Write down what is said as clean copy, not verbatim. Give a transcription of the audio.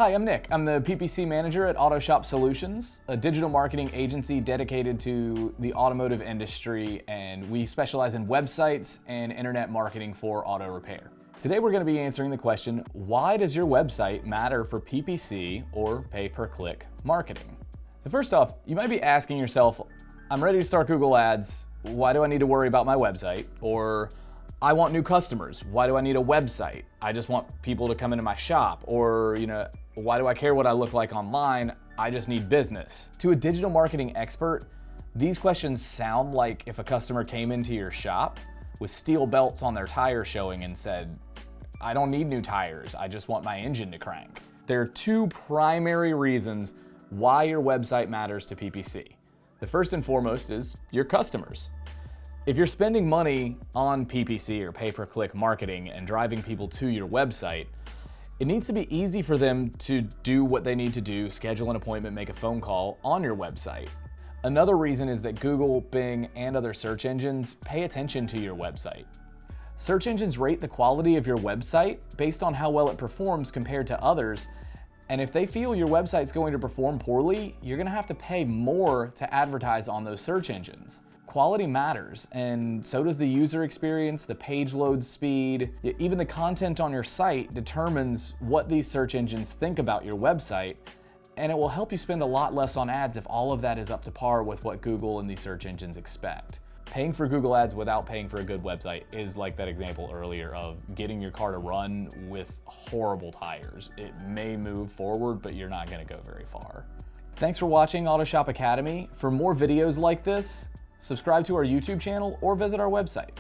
Hi, I'm Nick. I'm the PPC manager at Autoshop Solutions, a digital marketing agency dedicated to the automotive industry, and we specialize in websites and internet marketing for auto repair. Today we're going to be answering the question, why does your website matter for PPC or pay-per-click marketing? So first off, you might be asking yourself, I'm ready to start Google Ads, why do I need to worry about my website? Or I want new customers, why do I need a website? I just want people to come into my shop. Or, why do I care what I look like online? I just need business. To a digital marketing expert, these questions sound like if a customer came into your shop with steel belts on their tires showing and said, I don't need new tires, I just want my engine to crank. There are two primary reasons why your website matters to PPC. The first and foremost is your customers. If you're spending money on PPC or pay-per-click marketing and driving people to your website, it needs to be easy for them to do what they need to do, schedule an appointment, make a phone call on your website. Another reason is that Google, Bing, and other search engines pay attention to your website. Search engines rate the quality of your website based on how well it performs compared to others, and if they feel your website's going to perform poorly, you're going to have to pay more to advertise on those search engines. Quality matters, and so does the user experience, the page load speed, even the content on your site determines what these search engines think about your website, and it will help you spend a lot less on ads if all of that is up to par with what Google and these search engines expect. Paying for Google Ads without paying for a good website is like that example earlier of getting your car to run with horrible tires. It may move forward, but you're not going to go very far. Thanks for watching Autoshop Academy. For more videos like this, subscribe to our YouTube channel or visit our website.